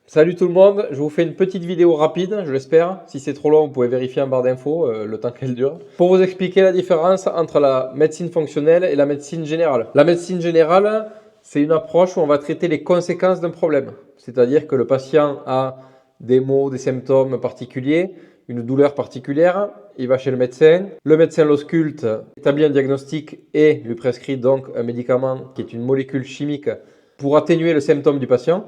Salut tout le monde, je vous fais une petite vidéo rapide, je l'espère. Si c'est trop long, vous pouvez vérifier en barre d'infos le temps qu'elle dure. Pour vous expliquer la différence entre la médecine fonctionnelle et la médecine générale. La médecine générale, c'est une approche où on va traiter les conséquences d'un problème. C'est-à-dire que le patient a des maux, des symptômes particuliers, une douleur particulière, il va chez le médecin l'ausculte, établit un diagnostic et lui prescrit donc un médicament qui est une molécule chimique pour atténuer le symptôme du patient.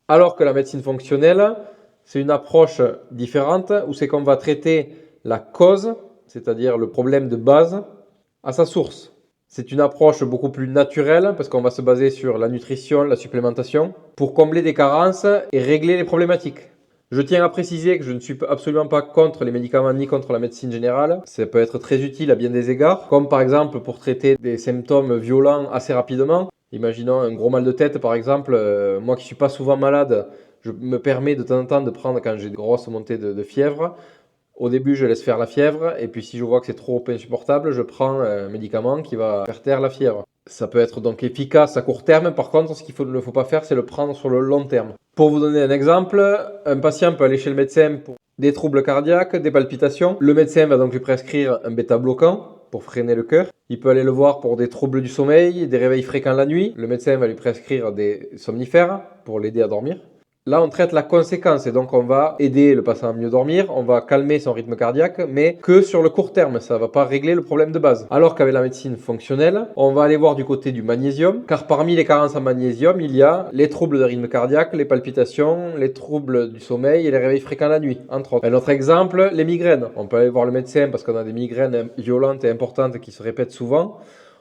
Alors que la médecine fonctionnelle, c'est une approche différente où c'est qu'on va traiter la cause, c'est-à-dire le problème de base, à sa source. C'est une approche beaucoup plus naturelle parce qu'on va se baser sur la nutrition, la supplémentation, pour combler des carences et régler les problématiques. Je tiens à préciser que je ne suis absolument pas contre les médicaments ni contre la médecine générale. Ça peut être très utile à bien des égards, comme par exemple pour traiter des symptômes violents assez rapidement. Imaginons un gros mal de tête par exemple. Moi qui suis pas souvent malade, je me permets de temps en temps de prendre quand j'ai de grosses montées de fièvre. Au début, je laisse faire la fièvre et puis si je vois que c'est trop insupportable, je prends un médicament qui va faire taire la fièvre. Ça peut être donc efficace à court terme. Par contre, ce qu'il ne faut pas faire, c'est le prendre sur le long terme. Pour vous donner un exemple, un patient peut aller chez le médecin pour des troubles cardiaques, des palpitations. Le médecin va donc lui prescrire un bêta-bloquant pour freiner le cœur. Il peut aller le voir pour des troubles du sommeil, des réveils fréquents la nuit. Le médecin va lui prescrire des somnifères pour l'aider à dormir. Là, on traite la conséquence et donc on va aider le patient à mieux dormir, on va calmer son rythme cardiaque, mais que sur le court terme, ça ne va pas régler le problème de base. Alors qu'avec la médecine fonctionnelle, on va aller voir du côté du magnésium, car parmi les carences en magnésium, il y a les troubles de rythme cardiaque, les palpitations, les troubles du sommeil et les réveils fréquents la nuit, entre autres. Un autre exemple, les migraines. On peut aller voir le médecin parce qu'on a des migraines violentes et importantes qui se répètent souvent.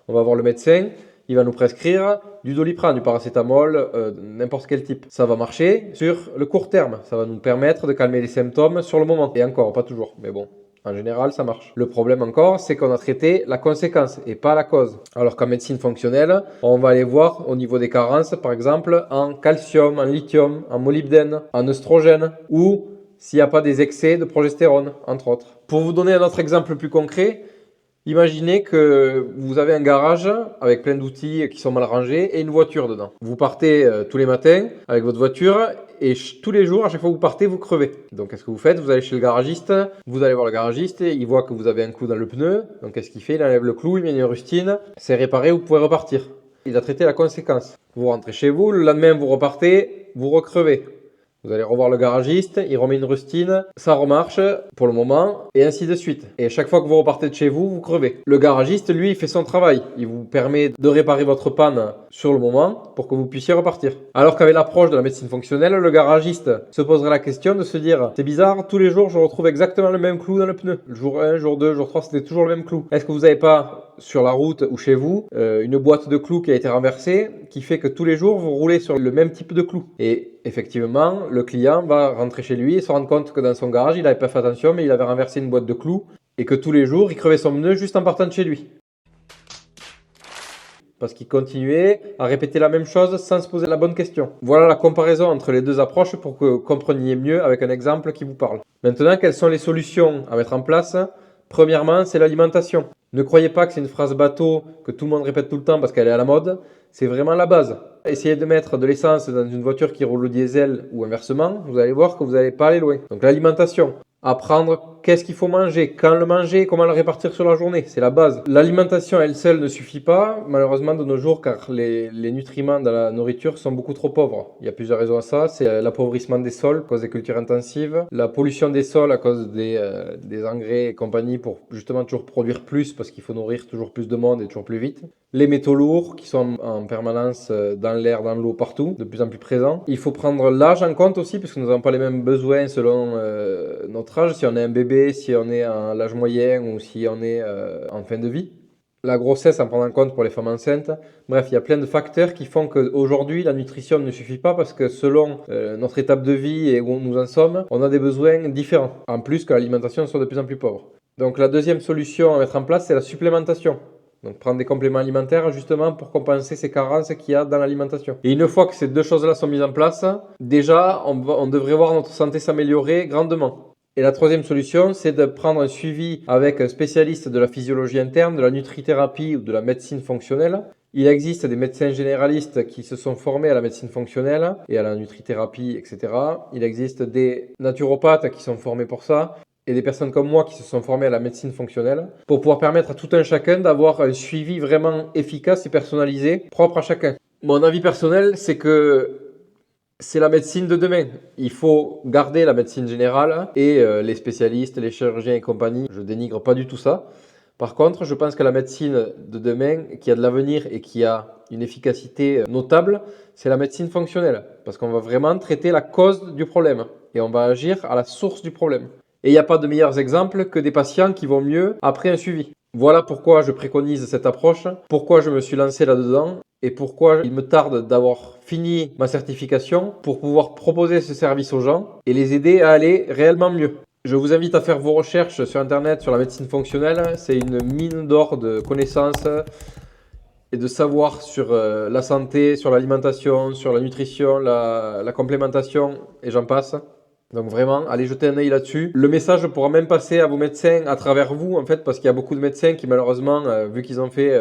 On va voir le médecin. Il va nous prescrire du Doliprane, du paracétamol, n'importe quel type. Ça va marcher sur le court terme. Ça va nous permettre de calmer les symptômes sur le moment. Et encore, pas toujours, mais bon. En général, ça marche. Le problème encore, c'est qu'on a traité la conséquence et pas la cause. Alors qu'en médecine fonctionnelle, on va aller voir au niveau des carences, par exemple, en calcium, en lithium, en molybdène, en œstrogène, ou s'il n'y a pas des excès de progestérone, entre autres. Pour vous donner un autre exemple plus concret, imaginez que vous avez un garage avec plein d'outils qui sont mal rangés et une voiture dedans. Vous partez tous les matins avec votre voiture et tous les jours, à chaque fois que vous partez, vous crevez. Donc qu'est-ce que vous faites? Vous allez chez le garagiste, vous allez voir le garagiste, et il voit que vous avez un clou dans le pneu. Donc qu'est-ce qu'il fait? Il enlève le clou, il met une rustine, c'est réparé, vous pouvez repartir. Il a traité la conséquence. Vous rentrez chez vous, le lendemain vous repartez, vous recrevez. Vous allez revoir le garagiste, il remet une rustine, ça remarche pour le moment, et ainsi de suite. Et chaque fois que vous repartez de chez vous, vous crevez. Le garagiste, lui, il fait son travail. Il vous permet de réparer votre panne sur le moment pour que vous puissiez repartir. Alors qu'avec l'approche de la médecine fonctionnelle, le garagiste se poserait la question de se dire « C'est bizarre, tous les jours, je retrouve exactement le même clou dans le pneu. Le jour 1, jour 2, jour 3, c'était toujours le même clou. Est-ce que vous n'avez pas sur la route ou chez vous une boîte de clous qui a été renversée qui fait que tous les jours, vous roulez sur le même type de clou ?» Et effectivement, le client va rentrer chez lui et se rendre compte que dans son garage, il n'avait pas fait attention, mais il avait renversé une boîte de clous et que tous les jours, il crevait son pneu juste en partant de chez lui. Parce qu'il continuait à répéter la même chose sans se poser la bonne question. Voilà la comparaison entre les deux approches pour que vous compreniez mieux avec un exemple qui vous parle. Maintenant, quelles sont les solutions à mettre en place? Premièrement, c'est l'alimentation. Ne croyez pas que c'est une phrase bateau que tout le monde répète tout le temps parce qu'elle est à la mode. C'est vraiment la base. Essayez de mettre de l'essence dans une voiture qui roule au diesel ou inversement, vous allez voir que vous n'allez pas aller loin. Donc l'alimentation. Apprendre qu'est-ce qu'il faut manger, quand le manger, comment le répartir sur la journée, c'est la base. L'alimentation elle seule ne suffit pas, malheureusement de nos jours, car les nutriments dans la nourriture sont beaucoup trop pauvres. Il y a plusieurs raisons à ça, c'est l'appauvrissement des sols à cause des cultures intensives, la pollution des sols à cause des engrais et compagnie pour justement toujours produire plus parce qu'il faut nourrir toujours plus de monde et toujours plus vite. Les métaux lourds qui sont en permanence dans l'air, dans l'eau, partout, de plus en plus présents. Il faut prendre l'âge en compte aussi, parce que nous n'avons pas les mêmes besoins selon notre âge, si on est un bébé, si on est à l'âge moyen ou si on est en fin de vie. La grossesse à prendre en compte pour les femmes enceintes. Bref, il y a plein de facteurs qui font qu'aujourd'hui, la nutrition ne suffit pas parce que selon notre étape de vie et où nous en sommes, on a des besoins différents. En plus que l'alimentation soit de plus en plus pauvre. Donc la deuxième solution à mettre en place, c'est la supplémentation. Donc prendre des compléments alimentaires justement pour compenser ces carences qu'il y a dans l'alimentation. Et une fois que ces deux choses-là sont mises en place, déjà on devrait voir notre santé s'améliorer grandement. Et la troisième solution, c'est de prendre un suivi avec un spécialiste de la physiologie interne, de la nutrithérapie ou de la médecine fonctionnelle Il existe des médecins généralistes qui se sont formés à la médecine fonctionnelle et à la nutrithérapie, etc. Il existe des naturopathes qui sont formés pour ça et des personnes comme moi qui se sont formées à la médecine fonctionnelle pour pouvoir permettre à tout un chacun d'avoir un suivi vraiment efficace et personnalisé, propre à chacun. Mon avis personnel, c'est que c'est la médecine de demain. Il faut garder la médecine générale et les spécialistes, les chirurgiens et compagnie. Je dénigre pas du tout ça. Par contre, je pense que la médecine de demain, qui a de l'avenir et qui a une efficacité notable, c'est la médecine fonctionnelle. Parce qu'on va vraiment traiter la cause du problème et on va agir à la source du problème. Et il n'y a pas de meilleurs exemples que des patients qui vont mieux après un suivi. Voilà pourquoi je préconise cette approche, pourquoi je me suis lancé là-dedans et pourquoi il me tarde d'avoir fini ma certification pour pouvoir proposer ce service aux gens et les aider à aller réellement mieux. Je vous invite à faire vos recherches sur Internet sur la médecine fonctionnelle. C'est une mine d'or de connaissances et de savoir sur la santé, sur l'alimentation, sur la nutrition, la complémentation et j'en passe. Donc vraiment, allez jeter un œil là-dessus. Le message pourra même passer à vos médecins à travers vous, en fait, parce qu'il y a beaucoup de médecins qui malheureusement, vu qu'ils ont fait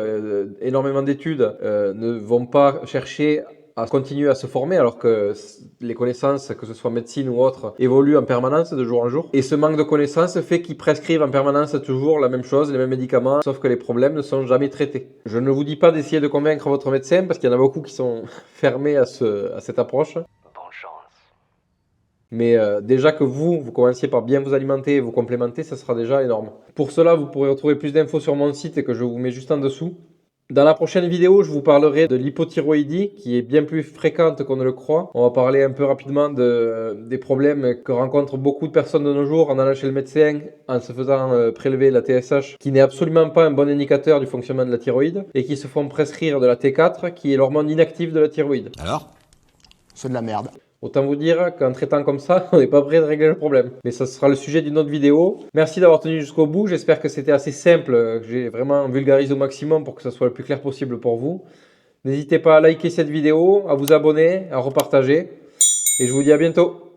énormément d'études, ne vont pas chercher à continuer à se former alors que les connaissances, que ce soit médecine ou autre, évoluent en permanence de jour en jour. Et ce manque de connaissances fait qu'ils prescrivent en permanence toujours la même chose, les mêmes médicaments, sauf que les problèmes ne sont jamais traités. Je ne vous dis pas d'essayer de convaincre votre médecin parce qu'il y en a beaucoup qui sont fermés à cette approche. Mais déjà que vous commenciez par bien vous alimenter et vous complémenter, ça sera déjà énorme. Pour cela, vous pourrez retrouver plus d'infos sur mon site et que je vous mets juste en dessous. Dans la prochaine vidéo, je vous parlerai de l'hypothyroïdie qui est bien plus fréquente qu'on ne le croit. On va parler un peu rapidement des problèmes que rencontrent beaucoup de personnes de nos jours en allant chez le médecin, en se faisant prélever la TSH, qui n'est absolument pas un bon indicateur du fonctionnement de la thyroïde, et qui se font prescrire de la T4, qui est l'hormone inactive de la thyroïde. Alors? C'est de la merde. Autant vous dire qu'en traitant comme ça, on n'est pas prêt de régler le problème. Mais ça sera le sujet d'une autre vidéo. Merci d'avoir tenu jusqu'au bout. J'espère que c'était assez simple, que j'ai vraiment vulgarisé au maximum pour que ça soit le plus clair possible pour vous. N'hésitez pas à liker cette vidéo, à vous abonner, à repartager. Et je vous dis à bientôt.